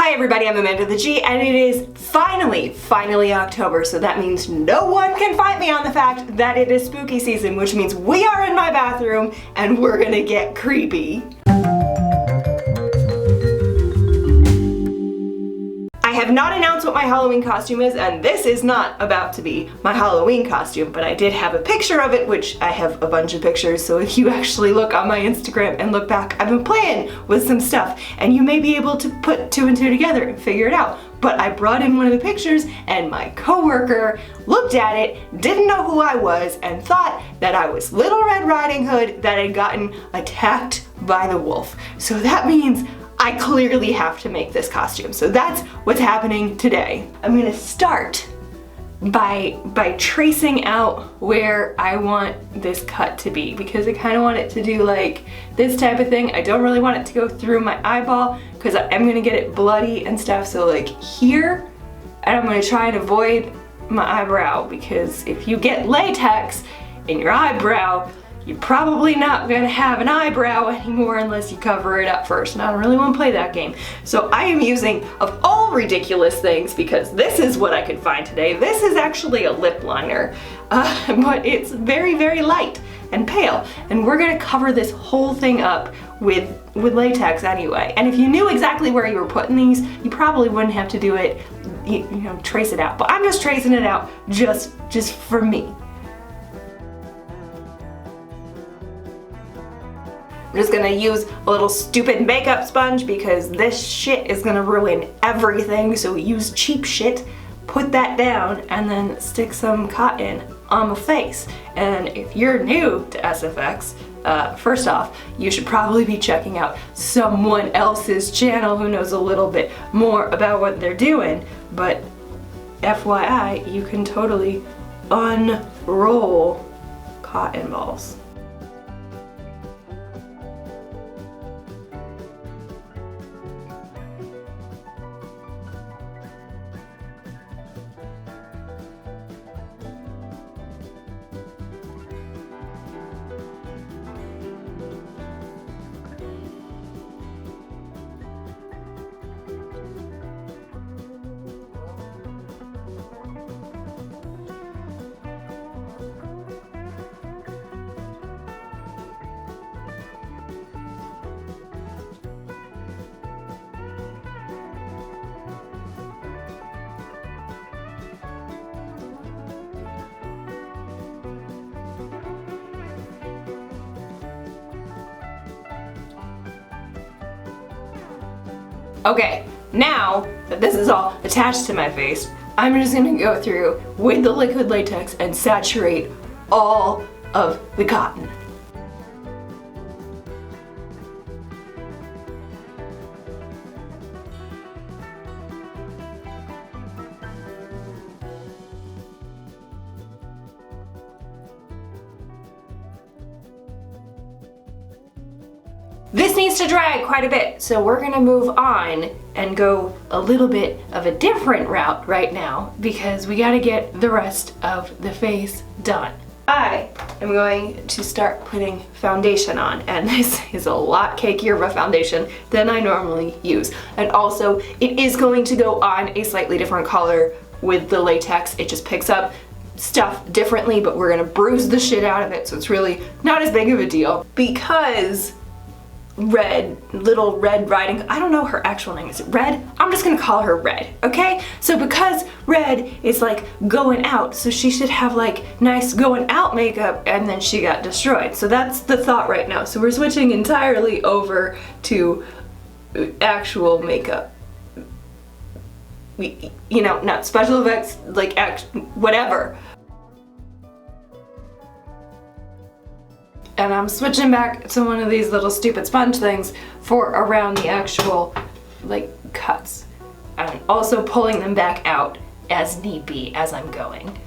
Hi everybody, I'm Amanda the G, and it is finally October, so that means no one can fight me on the fact that it is spooky season, which means we are in my bathroom and we're gonna get creepy. I have not announced what my Halloween costume is, and this is not about to be my Halloween costume, but I did have a picture of it, which I have a bunch of pictures, so if you actually look on my Instagram and look back, I've been playing with some stuff, and you may be able to put two and two together and figure it out. But I brought in one of the pictures, and my coworker looked at it, didn't know who I was, and thought that I was Little Red Riding Hood that had gotten attacked by the wolf. So that means I clearly have to make this costume. So that's what's happening today. I'm gonna start by tracing out where I want this cut to be, because I kind of want it to do like this type of thing. I don't really want it to go through my eyeball because I'm gonna get it bloody and stuff. So like here, and I'm gonna try and avoid my eyebrow, because if you get latex in your eyebrow, you're probably not gonna have an eyebrow anymore unless you cover it up first, and I don't really wanna play that game. So I am using, of all ridiculous things, because this is what I could find today, this is actually a lip liner, but it's very light and pale, and we're gonna cover this whole thing up with latex anyway. And if you knew exactly where you were putting these, you probably wouldn't have to do it, you know, trace it out. But I'm just tracing it out just for me. I'm just gonna use a little stupid makeup sponge because this shit is gonna ruin everything. So use cheap shit, put that down, and then stick some cotton on my face. And if you're new to SFX, first off, you should probably be checking out someone else's channel who knows a little bit more about what they're doing. But FYI, you can totally unroll cotton balls. Okay, now that this is all attached to my face, I'm just gonna go through with the liquid latex and saturate all of the cotton. This needs to dry quite a bit, so we're gonna move on and go a little bit of a different route right now because we gotta get the rest of the face done. I am going to start putting foundation on, and this is a lot cakier of a foundation than I normally use. And also, it is going to go on a slightly different color with the latex. It just picks up stuff differently, but we're gonna bruise the shit out of it, so it's really not as big of a deal. Because Little Red Riding, I don't know her actual name, is it Red? I'm just gonna call her Red, okay? So because Red is like going out, so she should have like nice going out makeup, and then she got destroyed. So that's the thought right now. So we're switching entirely over to actual makeup. You know, not special effects, like whatever. And I'm switching back to one of these little stupid sponge things for around the actual like cuts, and also pulling them back out as need be as I'm going.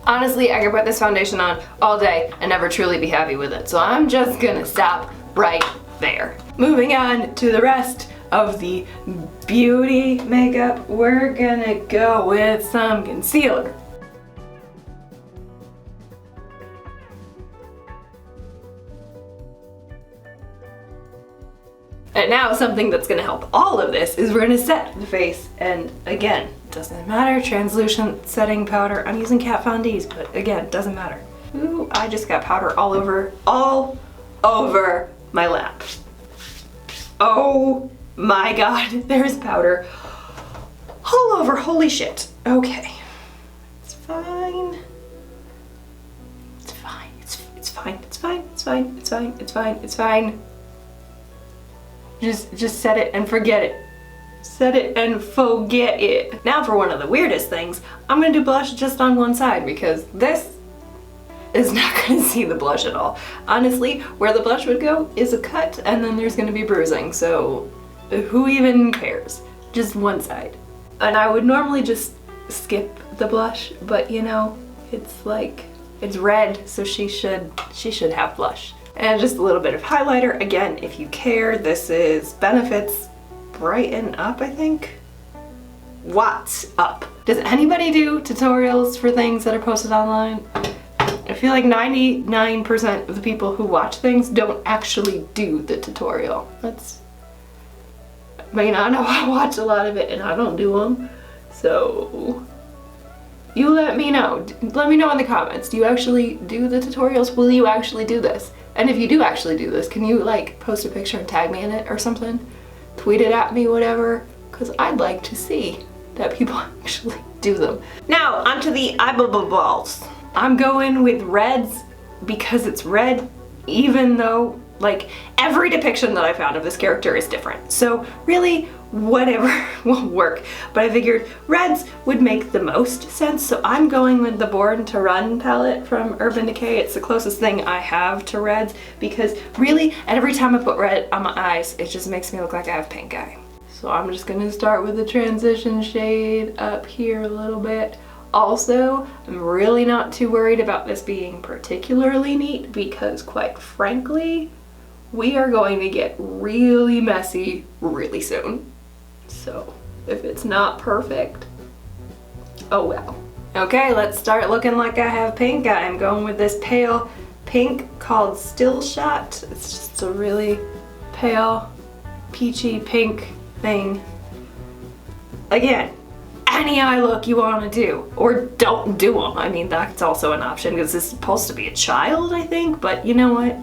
Honestly, I could put this foundation on all day and never truly be happy with it, so I'm just gonna stop right there. moving on to the rest of the beauty makeup, we're gonna go with some concealer. And now something that's gonna help all of this is we're gonna set the face, and again, doesn't matter, translucent setting powder. I'm using Kat Von D's, but again, doesn't matter. Ooh, I just got powder all over my lap. Oh my God, there's powder all over, holy shit. Okay, it's fine. It's fine, it's fine, it's fine, it's fine, it's fine, it's fine, it's fine. Just set it and forget it. Set it and forget it. Now for one of the weirdest things, I'm gonna do blush just on one side because this is not gonna see the blush at all. Honestly, where the blush would go is a cut and then there's gonna be bruising, so who even cares? Just one side. And I would normally just skip the blush, but you know, it's like, it's red, so she should have blush. And just a little bit of highlighter. Again, if you care, this is Benefit's Brighten Up, I think? What's Up? Does anybody do tutorials for things that are posted online? I feel like 99% of the people who watch things don't actually do the tutorial. I mean, I know I watch a lot of it and I don't do them, so you let me know. Let me know in the comments. Do you actually do the tutorials? Will you actually do this? And if you do actually do this, can you like post a picture and tag me in it or something? Tweet it at me, whatever, because I'd like to see that people actually do them. Now, onto the eyeballs. I'm going with reds because it's red, even though like every depiction that I found of this character is different. So really, whatever will work. But I figured reds would make the most sense, so I'm going with the Born to Run palette from Urban Decay. It's the closest thing I have to reds because really, every time I put red on my eyes, it just makes me look like I have pink eye. So I'm just gonna start with the transition shade up here a little bit. Also, I'm really not too worried about this being particularly neat because quite frankly, we are going to get really messy really soon. So if it's not perfect, oh well. Okay, let's start looking like I have pink eye. I'm going with this pale pink called Still Shot. It's just a really pale, peachy pink thing. Again, any eye look you want to do, or don't do them. I mean, that's also an option because this is supposed to be a child, I think, but you know what?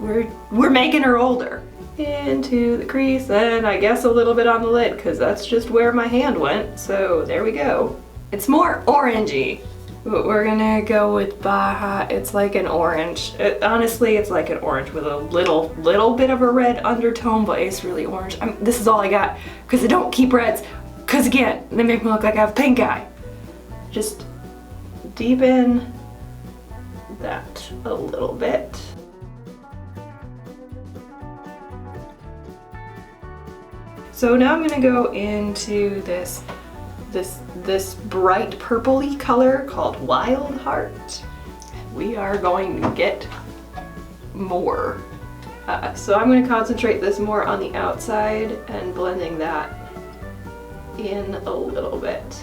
We're making her older. Into the crease, and I guess a little bit on the lid because that's just where my hand went, so there we go. It's more orangey, but we're gonna go with Baja. It's like an orange. Honestly, it's like an orange with a little bit of a red undertone, but it's really orange. This is all I got because I don't keep reds because again, they make me look like I have pink eye. Just deepen that a little bit. So now I'm gonna go into this bright purpley color called Wild Heart. We are going to get more. So I'm gonna concentrate this more on the outside and blending that in a little bit.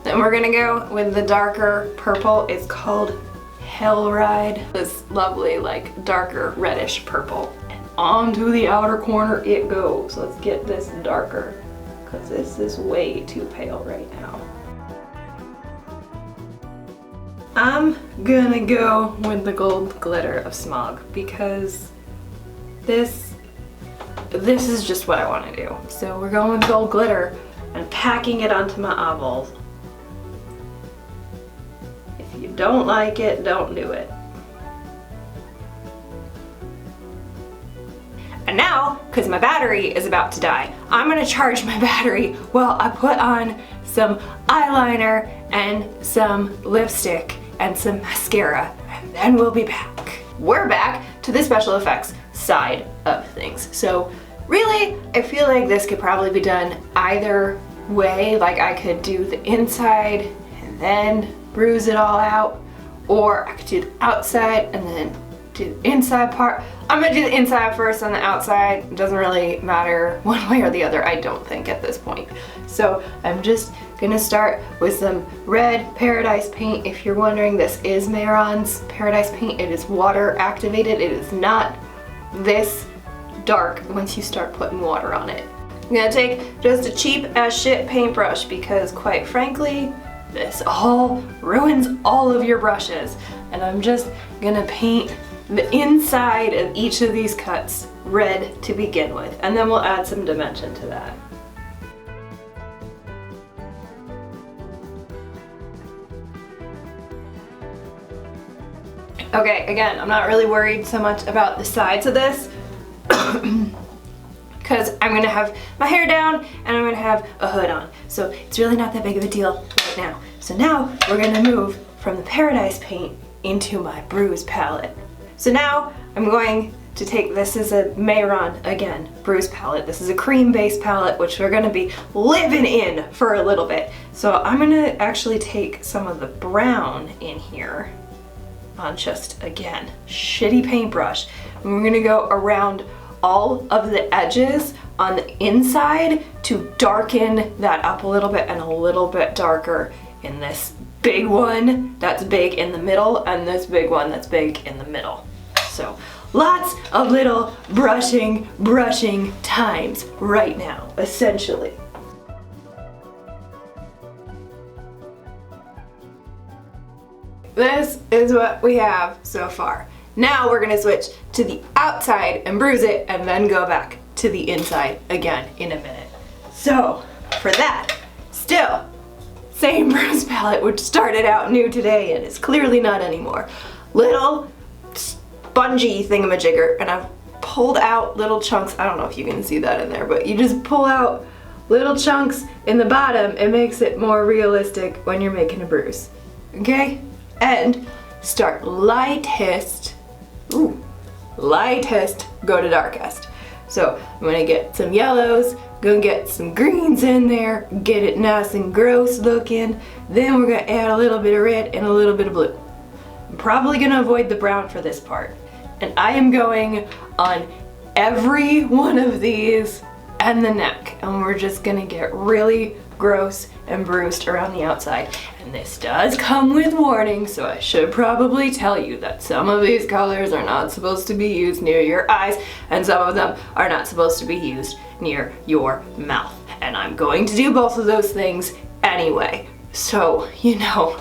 Then we're gonna go with the darker purple. It's called Hell Ride. This lovely, like, darker reddish purple. Onto the outer corner it goes. Let's get this darker because this is way too pale right now. I'm gonna go with the Gold Glitter of Smog because this is just what I want to do. So we're going with Gold Glitter and packing it onto my eyeballs. If you don't like it, don't do it. And now, because my battery is about to die, I'm gonna charge my battery while I put on some eyeliner and some lipstick and some mascara, and then we'll be back. We're back to the special effects side of things. So really, I feel like this could probably be done either way. Like I could do the inside and then bruise it all out, or I could do the outside and then do the inside part. I'm gonna do the inside first and the outside. It doesn't really matter one way or the other, I don't think, at this point. So I'm just gonna start with some red Paradise paint. If you're wondering, this is Mehron's Paradise paint. It is water activated. It is not this dark once you start putting water on it. I'm gonna take just a cheap as shit paintbrush because, quite frankly, this all ruins all of your brushes. And I'm just gonna paint the inside of each of these cuts red to begin with, and then we'll add some dimension to that. Okay, again, I'm not really worried so much about the sides of this because I'm gonna have my hair down and I'm gonna have a hood on. So it's really not that big of a deal right now. So now we're gonna move from the Paradise paint into my Bruise palette. So now I'm going to take, this is a Mehron, again, Bruise palette. This is a cream based palette, which we're gonna be living in for a little bit. So I'm gonna actually take some of the brown in here on just, again, shitty paintbrush. And we're gonna go around all of the edges on the inside to darken that up a little bit and a little bit darker in this big one that's big in the middle and this big one that's big in the middle. So lots of little brushing times right now, essentially. This is what we have so far. Now we're gonna switch to the outside and bruise it and then go back to the inside again in a minute. So for that, still, same Bruise palette, which started out new today and is clearly not anymore. Little spongy thingamajigger, and I've pulled out little chunks. I don't know if you can see that in there, but you just pull out little chunks in the bottom. It makes it more realistic when you're making a bruise, okay? And start lightest, lightest, go to darkest. So I'm gonna get some yellows, gonna get some greens in there, get it nice and gross looking. Then we're gonna add a little bit of red and a little bit of blue. I'm probably gonna avoid the brown for this part. And I am going on every one of these and the neck. And we're just gonna get really gross and bruised around the outside. And this does come with warning, so I should probably tell you that some of these colors are not supposed to be used near your eyes, and some of them are not supposed to be used near your mouth. And I'm going to do both of those things anyway. So, you know,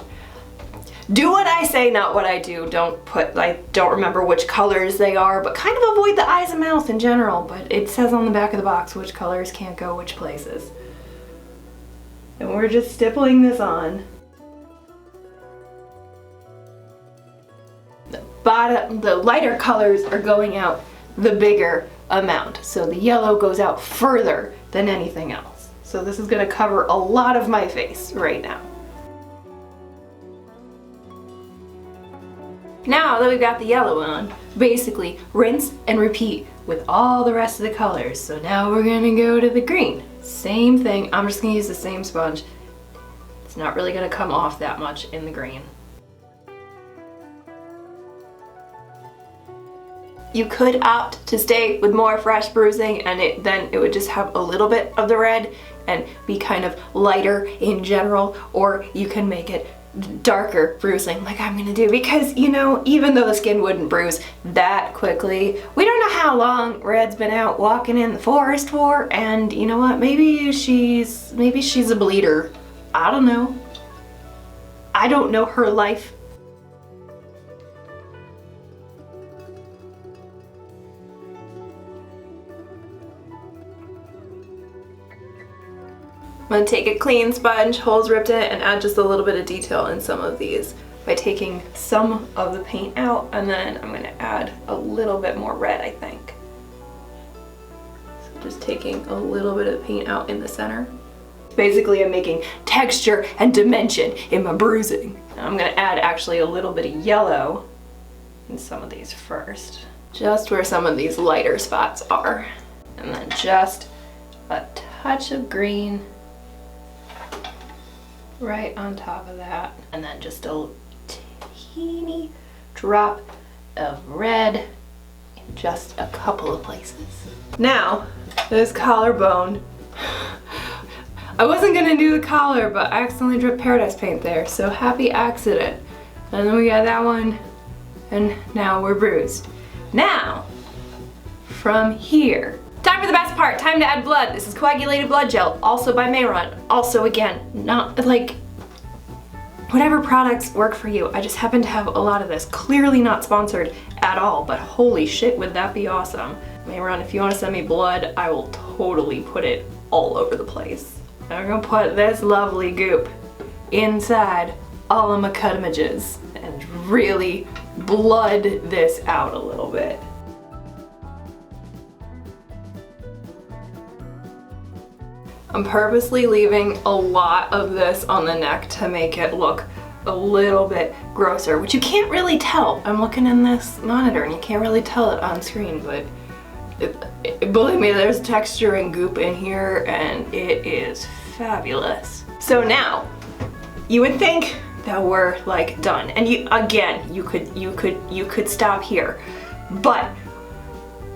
do what I say, not what I do. I don't remember which colors they are, but kind of avoid the eyes and mouth in general. But it says on the back of the box which colors can't go which places. And we're just stippling this on. The lighter colors are going out the bigger amount. So the yellow goes out further than anything else. So this is gonna cover a lot of my face right now. Now that we've got the yellow on, basically rinse and repeat with all the rest of the colors. So now we're gonna go to the green. Same thing, I'm just gonna use the same sponge. It's not really gonna come off that much in the green. You could opt to stay with more fresh bruising and then it would just have a little bit of the red and be kind of lighter in general, or you can make it darker bruising like I'm gonna do, because, you know, even though the skin wouldn't bruise that quickly, we don't know how long Red's been out walking in the forest for, and you know what, maybe she's a bleeder. I don't know. I don't know her life. I'm going to take a clean sponge, holes ripped in it, and add just a little bit of detail in some of these by taking some of the paint out, and then I'm going to add a little bit more red, I think. So just taking a little bit of paint out in the center. Basically, I'm making texture and dimension in my bruising. I'm going to add actually a little bit of yellow in some of these first, just where some of these lighter spots are, and then just a touch of green right on top of that, and then just a teeny drop of red in just a couple of places. Now, this collarbone. I wasn't gonna do the collar, but I accidentally dripped Paradise paint there, so happy accident. And then we got that one, and now we're bruised. Now, from here, time for the best part, time to add blood. This is coagulated blood gel, also by Mehron. Also, again, not like, whatever products work for you. I just happen to have a lot of this. Clearly not sponsored at all, but holy shit, would that be awesome. Mehron, if you want to send me blood, I will totally put it all over the place. I'm gonna put this lovely goop inside all of my cut images and really blood this out a little bit. I'm purposely leaving a lot of this on the neck to make it look a little bit grosser, which you can't really tell. I'm looking in this monitor and you can't really tell it on screen, but believe me, there's texture and goop in here and it is fabulous. So now, you would think that we're like done, and you could stop here, but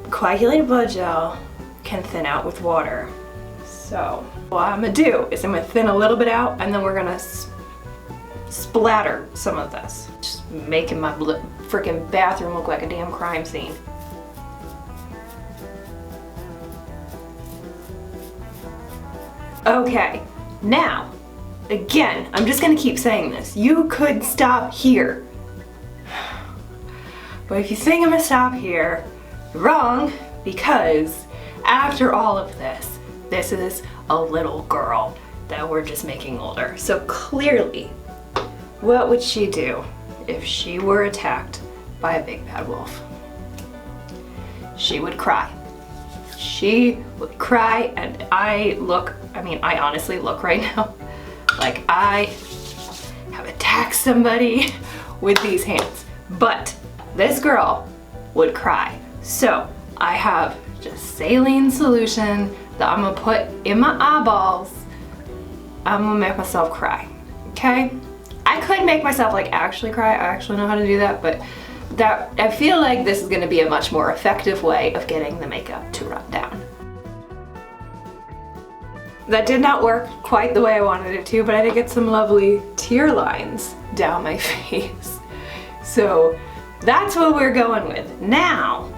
coagulated blood gel can thin out with water. So what I'm gonna do is I'm gonna thin a little bit out, and then we're gonna splatter some of this, just making my freaking bathroom look like a damn crime scene. Okay, now, again, I'm just gonna keep saying this. You could stop here. But if you think I'm gonna stop here, you're wrong, because after all of this, this is a little girl that we're just making older. So clearly, what would she do if she were attacked by a big bad wolf? She would cry. She would cry, and I honestly look right now like I have attacked somebody with these hands. But this girl would cry. So I have just saline solution that I'm gonna put in my eyeballs. I'm gonna make myself cry, okay? I could make myself like actually cry. I actually know how to do that, but I feel like this is gonna be a much more effective way of getting the makeup to run down. That did not work quite the way I wanted it to, but I did get some lovely tear lines down my face. So that's what we're going with. Now,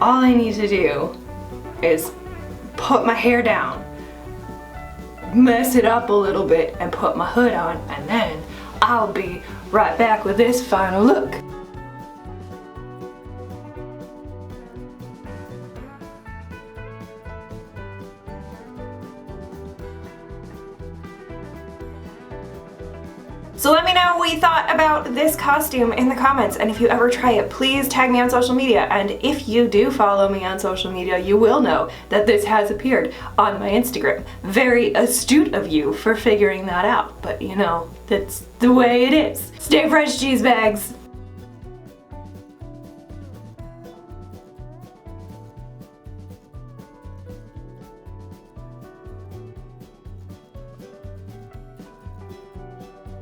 all I need to do is put my hair down, mess it up a little bit, and put my hood on, and then I'll be right back with this final look. So let me know what you thought about this costume in the comments, and if you ever try it, please tag me on social media. And if you do follow me on social media, you will know that this has appeared on my Instagram. Very astute of you for figuring that out, but you know, that's the way it is. Stay fresh, cheese bags.